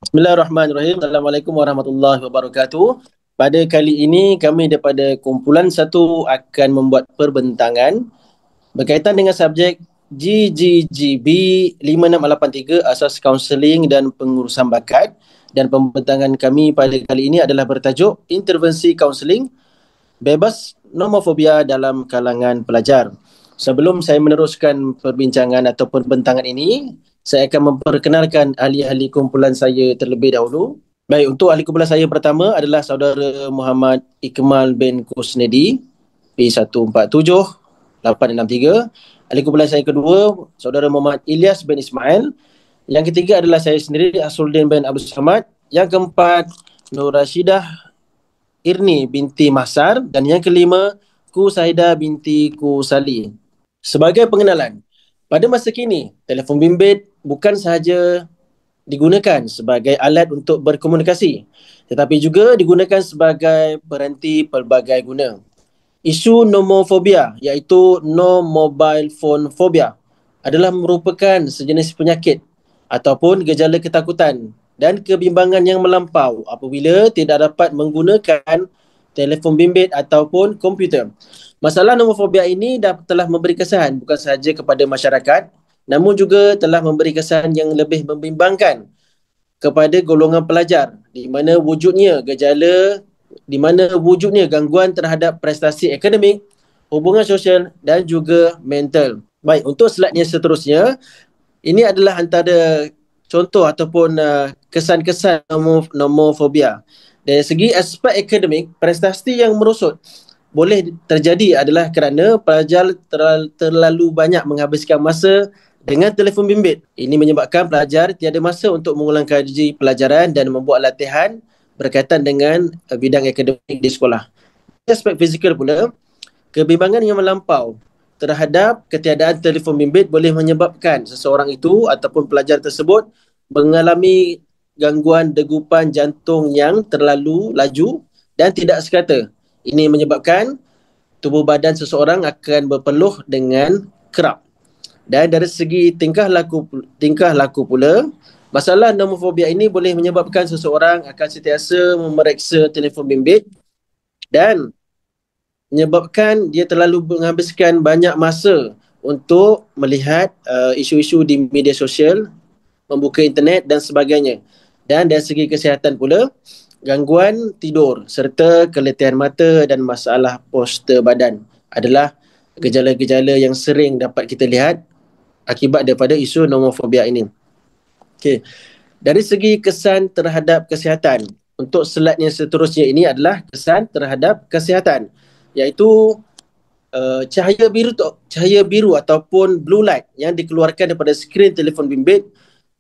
Bismillahirrahmanirrahim. Assalamualaikum warahmatullahi wabarakatuh. Pada kali ini kami daripada kumpulan satu akan membuat perbentangan berkaitan dengan subjek GGGB 5683 Asas Kaunseling dan Pengurusan Bakat, dan pembentangan kami pada kali ini adalah bertajuk Intervensi Kaunseling Bebas Nomofobia dalam Kalangan Pelajar. Sebelum saya meneruskan perbincangan atau perbentangan ini, saya akan memperkenalkan ahli-ahli kumpulan saya terlebih dahulu. Baik, untuk ahli kumpulan saya pertama adalah saudara Muhammad Ikmal bin Kusnedi, P147863. Ahli kumpulan saya kedua, saudara Muhammad Ilyas bin Ismail. Yang ketiga adalah saya sendiri, Asruddin bin Abdul Samad. Yang keempat, Nur Rashidah Irni binti Mahsar. Dan yang kelima, Ku Saida binti Ku Sali. Sebagai pengenalan, pada masa kini, telefon bimbit bukan sahaja digunakan sebagai alat untuk berkomunikasi, tetapi juga digunakan sebagai peranti pelbagai guna. Isu nomofobia, iaitu no mobile phone phobia, adalah merupakan sejenis penyakit ataupun gejala ketakutan dan kebimbangan yang melampau apabila tidak dapat menggunakan telefon bimbit ataupun komputer. Masalah nomofobia ini telah memberi kesan bukan sahaja kepada masyarakat, namun juga telah memberi kesan yang lebih membimbangkan kepada golongan pelajar, di mana wujudnya gangguan terhadap prestasi akademik, hubungan sosial dan juga mental. Baik, untuk slide yang seterusnya, ini adalah antara contoh ataupun kesan-kesan nomofobia. Dari segi aspek akademik, prestasi yang merosot boleh terjadi adalah kerana pelajar terlalu banyak menghabiskan masa dengan telefon bimbit. Ini menyebabkan pelajar tiada masa untuk mengulang kaji pelajaran dan membuat latihan berkaitan dengan bidang akademik di sekolah. Aspek fizikal pula, kebimbangan yang melampau terhadap ketiadaan telefon bimbit boleh menyebabkan seseorang itu ataupun pelajar tersebut mengalami gangguan degupan jantung yang terlalu laju dan tidak sekata. Ini menyebabkan tubuh badan seseorang akan berpeluh dengan kerap. Dan dari segi tingkah laku pula, masalah nomofobia ini boleh menyebabkan seseorang akan sentiasa memeriksa telefon bimbit dan menyebabkan dia terlalu menghabiskan banyak masa untuk melihat isu-isu di media sosial, membuka internet dan sebagainya. Dan dari segi kesihatan pula, gangguan tidur serta keletihan mata dan masalah postur badan adalah gejala-gejala yang sering dapat kita lihat akibat daripada isu nomofobia ini. Okey. Dari segi kesan terhadap kesihatan, untuk slide yang seterusnya ini adalah kesan terhadap kesihatan, iaitu cahaya biru ataupun blue light yang dikeluarkan daripada skrin telefon bimbit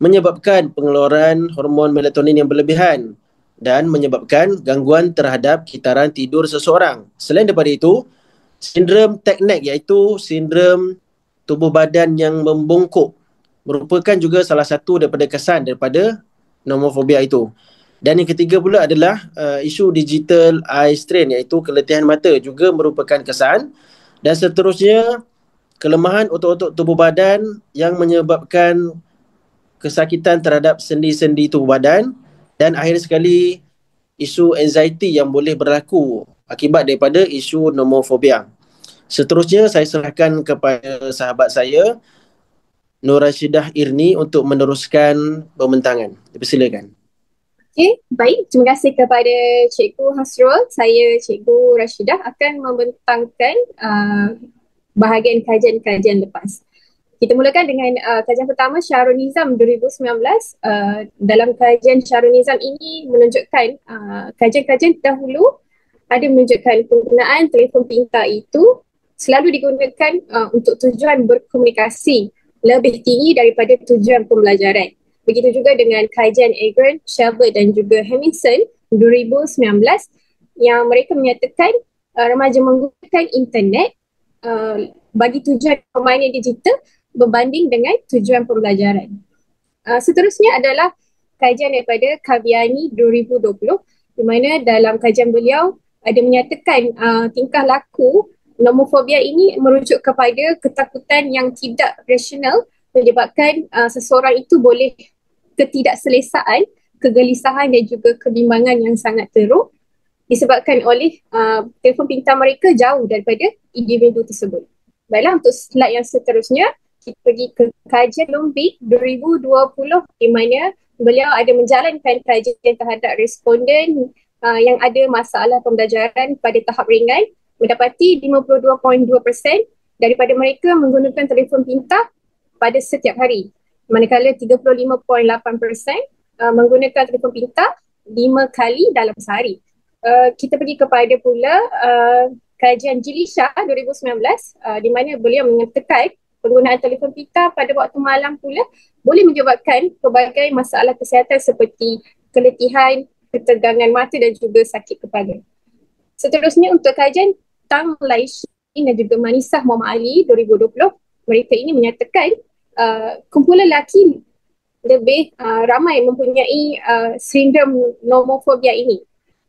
menyebabkan pengeluaran hormon melatonin yang berlebihan dan menyebabkan gangguan terhadap kitaran tidur seseorang. Selain daripada itu, sindrom teknek iaitu sindrom tubuh badan yang membungkuk merupakan juga salah satu daripada kesan daripada nomofobia itu. Dan yang ketiga pula adalah isu digital eye strain iaitu keletihan mata juga merupakan kesan. Dan seterusnya, kelemahan otot-otot tubuh badan yang menyebabkan kesakitan terhadap sendi-sendi tubuh badan, dan akhir sekali isu anxiety yang boleh berlaku akibat daripada isu nomofobia. Seterusnya saya serahkan kepada sahabat saya Nur Rashidah Irni untuk meneruskan pembentangan. Dipersilakan. Okey, baik. Terima kasih kepada Cikgu Hasrul. Saya Cikgu Rashidah akan membentangkan bahagian kajian-kajian lepas. Kita mulakan dengan kajian pertama, Syarul Nizam 2019. Dalam kajian Syarul Nizam ini menunjukkan kajian-kajian dahulu ada menunjukkan penggunaan telefon pintar itu selalu digunakan untuk tujuan berkomunikasi lebih tinggi daripada tujuan pembelajaran. Begitu juga dengan kajian Agron, Shelbert dan juga Hamilton 2019 yang mereka menyatakan remaja menggunakan internet bagi tujuan permainan digital berbanding dengan tujuan pembelajaran. Seterusnya adalah kajian daripada Kaviani 2020 di mana dalam kajian beliau ada menyatakan tingkah laku nomofobia ini merujuk kepada ketakutan yang tidak rasional menyebabkan seseorang itu boleh ketidakselesaan kegelisahan dan juga kebimbangan yang sangat teruk disebabkan oleh telefon pintar mereka jauh daripada individu tersebut. Baiklah, untuk slide yang seterusnya, kita pergi ke kajian Lombik 2020 di mana beliau ada menjalankan kajian terhadap responden yang ada masalah pembelajaran pada tahap ringan, mendapati 52.2% daripada mereka menggunakan telefon pintar pada setiap hari. Manakala 35.8% menggunakan telefon pintar 5 kali dalam sehari. Kita pergi kepada pula kajian Jilisha 2019 di mana beliau mengatakan penggunaan telefon pintar pada waktu malam pula boleh menyebabkan pelbagai masalah kesihatan seperti keletihan, ketegangan mata dan juga sakit kepala. Seterusnya untuk kajian Tang Laishin dan juga Manisah Muhammad Ali 2020, mereka ini menyatakan kumpulan lelaki lebih ramai mempunyai sindrom nomofobia ini.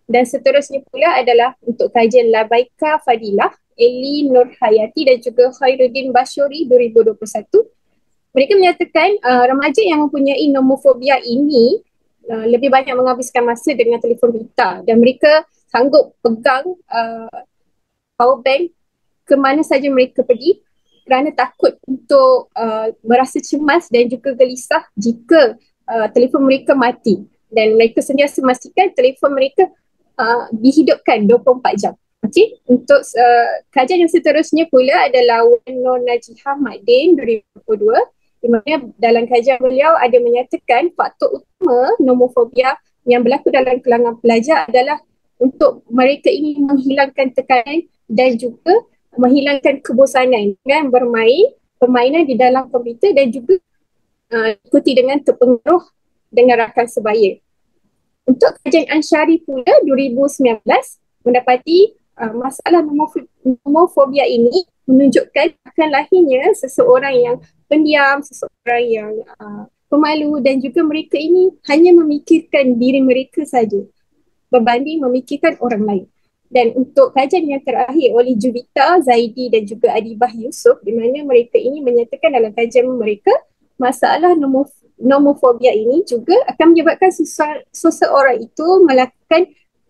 Dan seterusnya pula adalah untuk kajian Labaika Fadilah, Eli Nurhayati dan juga Khairuddin Bashori 2021. Mereka menyatakan remaja yang mempunyai nomofobia ini lebih banyak menghabiskan masa dengan telefon pintar dan mereka sanggup pegang power bank ke mana saja mereka pergi kerana takut untuk merasa cemas dan juga gelisah jika telefon mereka mati, dan mereka sentiasa memastikan telefon mereka dihidupkan 24 jam. Okey, untuk kajian yang seterusnya pula adalah Wan Nur Najihah Madin 2022, di mana dalam kajian beliau ada menyatakan faktor utama nomofobia yang berlaku dalam kalangan pelajar adalah untuk mereka ingin menghilangkan tekanan dan juga menghilangkan kebosanan dengan bermain permainan di dalam komputer dan juga ikuti dengan terpengaruh dengan rakan sebaya. Untuk kajian Ansyari pula 2019 mendapati masalah nomofobia ini menunjukkan akan lahirnya seseorang yang pendiam, seseorang yang pemalu dan juga mereka ini hanya memikirkan diri mereka saja berbanding memikirkan orang lain. Dan untuk kajian yang terakhir oleh Juvita Zaidi dan juga Adibah Yusof, di mana mereka ini menyatakan dalam kajian mereka masalah nomofobia ini juga akan menyebabkan seseorang itu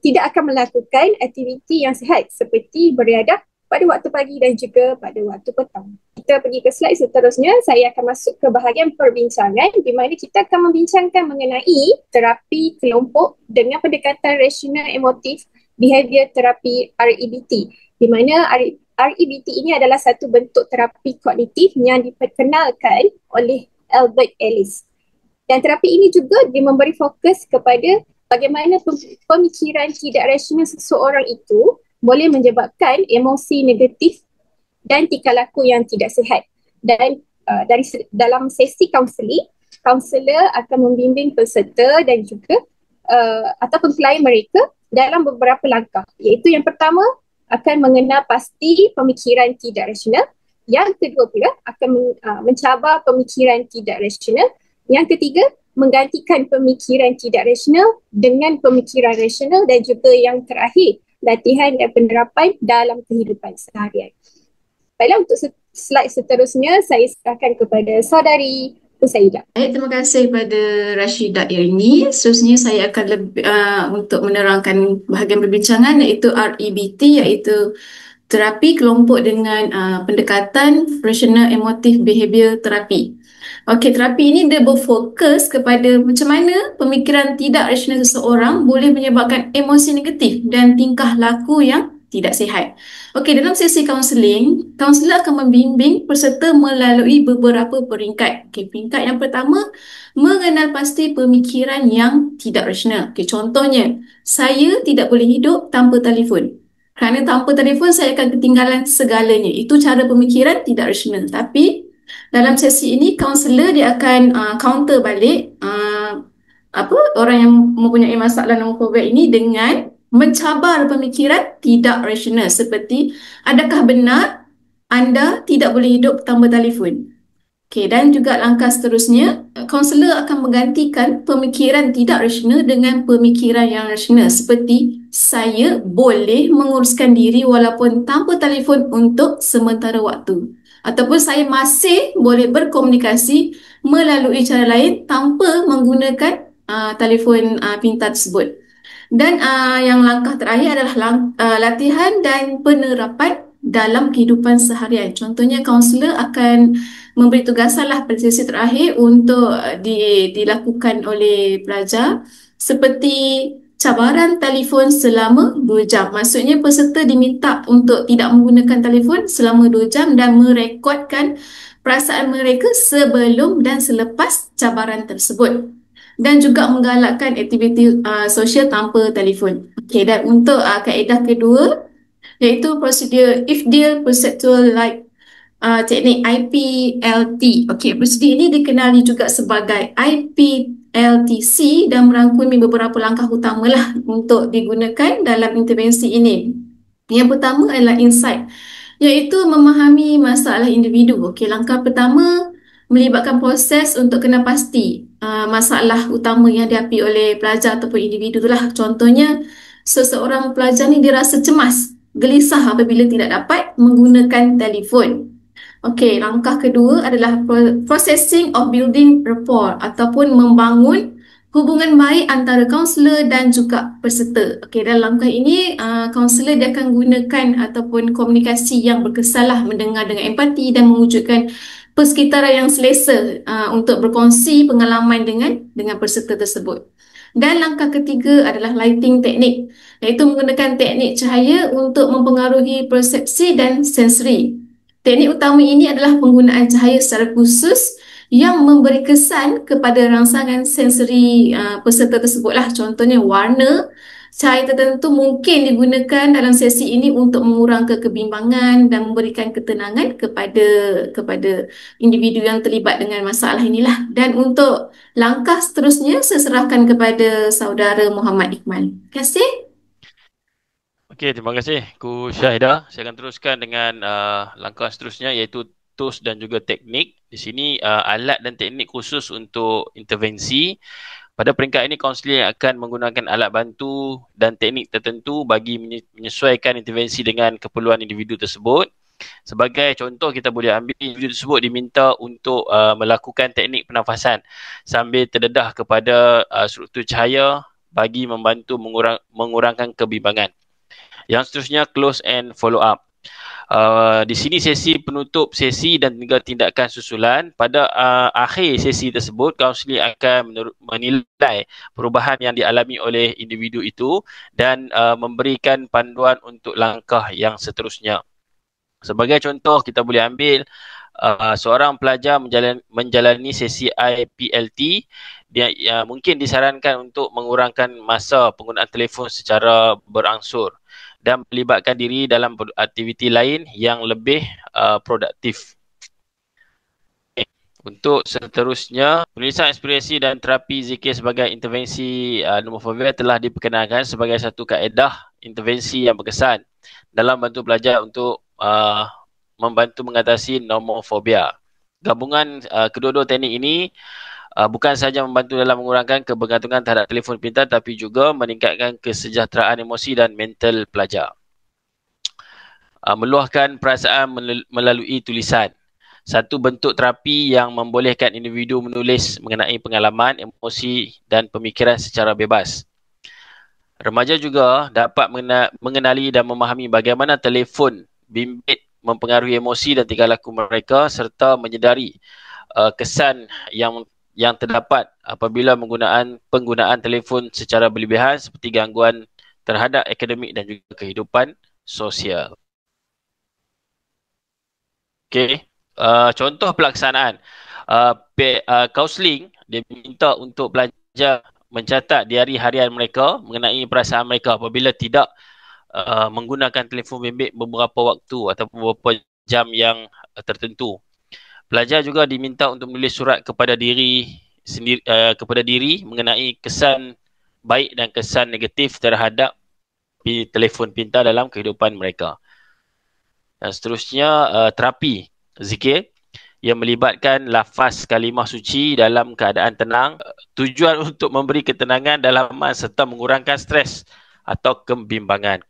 tidak akan melakukan aktiviti yang sihat seperti beriadah pada waktu pagi dan juga pada waktu petang. Kita pergi ke slide seterusnya. Saya akan masuk ke bahagian perbincangan di mana kita akan membincangkan mengenai terapi kelompok dengan pendekatan rasional emotif behavior terapi REBT, di mana REBT ini adalah satu bentuk terapi kognitif yang diperkenalkan oleh Albert Ellis. Dan terapi ini juga dia memberi fokus kepada bagaimana pemikiran tidak rasional seseorang itu boleh menyebabkan emosi negatif dan tingkah laku yang tidak sihat. Dan dalam sesi kaunseling, kaunselor akan membimbing peserta dan juga ataupun klien mereka dalam beberapa langkah, iaitu yang pertama akan mengenal pasti pemikiran tidak rasional, yang kedua pula akan mencabar pemikiran tidak rasional, yang ketiga menggantikan pemikiran tidak rasional dengan pemikiran rasional, dan juga yang terakhir latihan dan penerapan dalam kehidupan seharian. Baiklah, untuk slide seterusnya saya serahkan kepada saudari Husaidah. Baik, terima kasih kepada Rashidah Irini. Seterusnya saya akan untuk menerangkan bahagian perbincangan iaitu REBT, iaitu terapi kelompok dengan pendekatan Rational Emotive Behavior Therapy. Okey, terapi ini dia berfokus kepada macam mana pemikiran tidak rasional seseorang boleh menyebabkan emosi negatif dan tingkah laku yang tidak sihat. Okey, dalam sesi kaunseling, kaunselor akan membimbing peserta melalui beberapa peringkat. Okey, peringkat yang pertama, mengenal pasti pemikiran yang tidak rasional. Okey, contohnya, saya tidak boleh hidup tanpa telefon. Kerana tanpa telefon saya akan ketinggalan segalanya. Itu cara pemikiran tidak rasional. Tapi dalam sesi ini kaunselor dia akan counter balik orang yang mempunyai masalah nomofobia ini dengan mencabar pemikiran tidak rasional, seperti adakah benar anda tidak boleh hidup tanpa telefon. Okey, dan juga langkah seterusnya, kaunselor akan menggantikan pemikiran tidak rasional dengan pemikiran yang rasional, seperti saya boleh menguruskan diri walaupun tanpa telefon untuk sementara waktu, ataupun saya masih boleh berkomunikasi melalui cara lain tanpa menggunakan telefon pintar tersebut. Dan yang langkah terakhir adalah latihan dan penerapan dalam kehidupan seharian. Contohnya, kaunselor akan memberi tugasan lah pada sesi terakhir untuk dilakukan oleh pelajar seperti cabaran telefon selama 2 jam. Maksudnya peserta diminta untuk tidak menggunakan telefon selama 2 jam dan merekodkan perasaan mereka sebelum dan selepas cabaran tersebut. Dan juga menggalakkan aktiviti sosial tanpa telefon. Okey, dan untuk kaedah kedua iaitu prosedur Ifdil Perceptual Like teknik IPLT. Okey, prosedur ini dikenali juga sebagai IPLTC dan merangkumi beberapa langkah utamalah untuk digunakan dalam intervensi ini. Yang pertama adalah insight, iaitu memahami masalah individu. Okey, langkah pertama melibatkan proses untuk kenal pasti masalah utama yang dihadapi oleh pelajar ataupun individu itulah. Contohnya, seseorang pelajar ni dia rasa cemas, gelisah apabila tidak dapat menggunakan telefon. Okey, langkah kedua adalah processing of building rapport ataupun membangun hubungan baik antara kaunselor dan juga peserta. Okey, dalam langkah ini kaunselor dia akan gunakan ataupun komunikasi yang berkesan lah, mendengar dengan empati dan mewujudkan persekitaran yang selesa untuk berkongsi pengalaman dengan peserta tersebut. Dan langkah ketiga adalah lighting teknik, iaitu menggunakan teknik cahaya untuk mempengaruhi persepsi dan sensori. Teknik utama ini adalah penggunaan cahaya secara khusus yang memberi kesan kepada rangsangan sensori peserta tersebutlah. Contohnya, warna cahaya tertentu mungkin digunakan dalam sesi ini untuk mengurangkan kebimbangan dan memberikan ketenangan kepada individu yang terlibat dengan masalah inilah. Dan untuk langkah seterusnya, saya serahkan kepada saudara Muhammad Iqmal. Terima kasih. Okey, terima kasih Ku Syahidah. Saya akan teruskan dengan langkah seterusnya, iaitu tools dan juga teknik. Di sini alat dan teknik khusus untuk intervensi. Pada peringkat ini, kaunselor akan menggunakan alat bantu dan teknik tertentu bagi menyesuaikan intervensi dengan keperluan individu tersebut. Sebagai contoh, kita boleh ambil individu tersebut diminta untuk melakukan teknik pernafasan sambil terdedah kepada struktur cahaya bagi membantu mengurangkan kebimbangan. Yang seterusnya, close and follow up. Di sini sesi penutup sesi dan juga tindakan susulan. Pada akhir sesi tersebut, kaunselor akan menilai perubahan yang dialami oleh individu itu dan memberikan panduan untuk langkah yang seterusnya. Sebagai contoh, kita boleh ambil seorang pelajar menjalani sesi IPLT. Dia mungkin disarankan untuk mengurangkan masa penggunaan telefon secara berangsur dan melibatkan diri dalam aktiviti lain yang lebih produktif. Untuk seterusnya, penulisan ekspresi dan terapi zikir sebagai intervensi nomofobia telah diperkenalkan sebagai satu kaedah intervensi yang berkesan dalam bantu pelajar untuk membantu mengatasi nomofobia. Gabungan kedua-dua teknik ini bukan sahaja membantu dalam mengurangkan kebergantungan terhadap telefon pintar, tapi juga meningkatkan kesejahteraan emosi dan mental pelajar. Meluahkan perasaan melalui tulisan. Satu bentuk terapi yang membolehkan individu menulis mengenai pengalaman, emosi dan pemikiran secara bebas. Remaja juga dapat mengenali dan memahami bagaimana telefon bimbit mempengaruhi emosi dan tingkah laku mereka serta menyedari kesan yang terdapat apabila penggunaan telefon secara berlebihan seperti gangguan terhadap akademik dan juga kehidupan sosial. Okey, contoh pelaksanaan. Kaunseling dia minta untuk pelajar mencatat diari harian mereka mengenai perasaan mereka apabila tidak menggunakan telefon bimbit beberapa waktu ataupun beberapa jam yang tertentu. Pelajar juga diminta untuk menulis surat kepada diri sendiri, mengenai kesan baik dan kesan negatif terhadap telefon pintar dalam kehidupan mereka. Dan seterusnya, terapi zikir yang melibatkan lafaz kalimah suci dalam keadaan tenang. Tujuan untuk memberi ketenangan dalaman serta mengurangkan stres atau kebimbangan.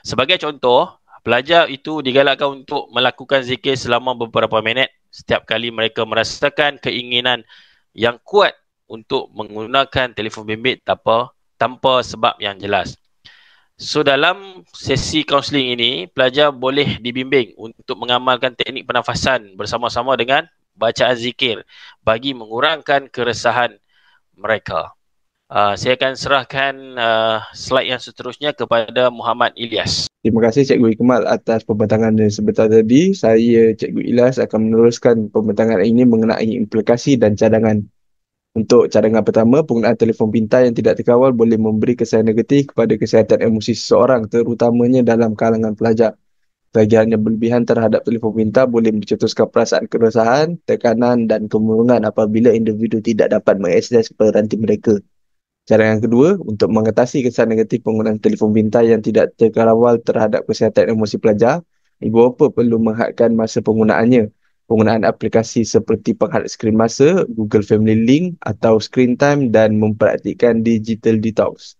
Sebagai contoh, pelajar itu digalakkan untuk melakukan zikir selama beberapa minit setiap kali mereka merasakan keinginan yang kuat untuk menggunakan telefon bimbit tanpa sebab yang jelas. So dalam sesi kaunseling ini, pelajar boleh dibimbing untuk mengamalkan teknik pernafasan bersama-sama dengan bacaan zikir bagi mengurangkan keresahan mereka. Saya akan serahkan slide yang seterusnya kepada Muhammad Ilyas. Terima kasih Cikgu Ikmal atas pembentangan yang sebentar tadi. Saya, Cikgu Ilyas, akan meneruskan pembentangan ini mengenai implikasi dan cadangan. Untuk cadangan pertama, penggunaan telefon pintar yang tidak terkawal boleh memberi kesan negatif kepada kesihatan emosi seseorang, terutamanya dalam kalangan pelajar. Tagihan yang berlebihan terhadap telefon pintar boleh mencetuskan perasaan keresahan, tekanan dan kemurungan apabila individu tidak dapat mengakses peranti mereka. Cara yang kedua, untuk mengatasi kesan negatif penggunaan telefon pintar yang tidak terkawal terhadap kesihatan emosi pelajar, ibu bapa perlu menghadkan masa penggunaannya. Penggunaan aplikasi seperti penghad skrin masa, Google Family Link atau Screen Time dan mempraktikkan digital detox.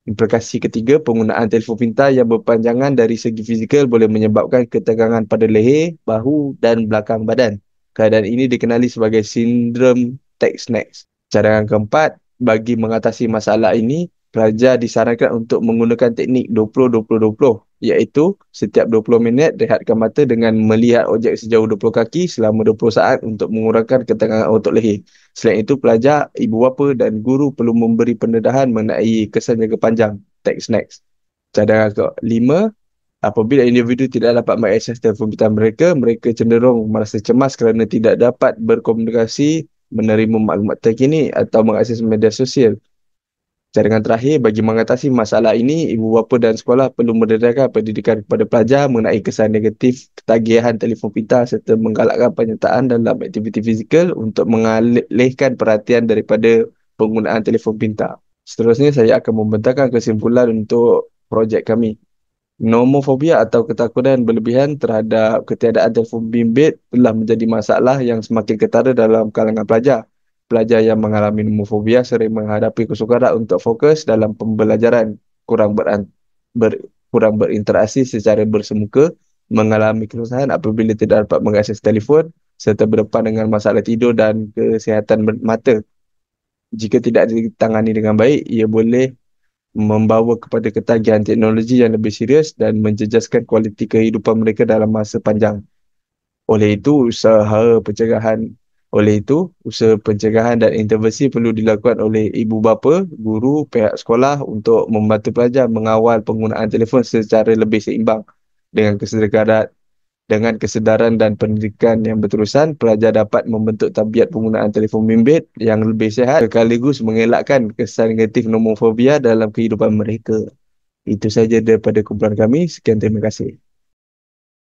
Implikasi ketiga, penggunaan telefon pintar yang berpanjangan dari segi fizikal boleh menyebabkan ketegangan pada leher, bahu dan belakang badan. Keadaan ini dikenali sebagai sindrom tech snacks. Cara yang keempat, bagi mengatasi masalah ini, pelajar disarankan untuk menggunakan teknik 20-20-20, iaitu setiap 20 minit rehatkan mata dengan melihat objek sejauh 20 kaki selama 20 saat untuk mengurangkan ketegangan otot leher. Selain itu, pelajar, ibu bapa dan guru perlu memberi pendedahan mengenai kesan jangka panjang tech snacks. Cadangan kelima, apabila individu tidak dapat mengakses telefon pintar mereka, mereka cenderung merasa cemas kerana tidak dapat berkomunikasi, menerima maklumat terkini atau mengakses media sosial. Cadangan terakhir, bagi mengatasi masalah ini, ibu bapa dan sekolah perlu mendedahkan pendidikan kepada pelajar mengenai kesan negatif ketagihan telefon pintar serta menggalakkan penyertaan dalam aktiviti fizikal untuk mengalihkan perhatian daripada penggunaan telefon pintar. Seterusnya, saya akan membentangkan kesimpulan untuk projek kami. Nomofobia atau ketakutan berlebihan terhadap ketiadaan telefon bimbit telah menjadi masalah yang semakin ketara dalam kalangan pelajar. Pelajar yang mengalami nomofobia sering menghadapi kesukaran untuk fokus dalam pembelajaran, kurang berinteraksi secara bersemuka, mengalami kesusahan apabila tidak dapat mengakses telefon, serta berdepan dengan masalah tidur dan kesihatan mata. Jika tidak ditangani dengan baik, ia boleh membawa kepada ketagihan teknologi yang lebih serius dan menjejaskan kualiti kehidupan mereka dalam masa panjang. Oleh itu, usaha pencegahan dan intervensi perlu dilakukan oleh ibu bapa, guru, pihak sekolah untuk membantu pelajar mengawal penggunaan telefon secara lebih seimbang. Dengan kesedaran dan pendidikan yang berterusan, pelajar dapat membentuk tabiat penggunaan telefon bimbit yang lebih sihat sekaligus mengelakkan kesan negatif nomofobia dalam kehidupan mereka. Itu saja daripada kumpulan kami. Sekian, terima kasih.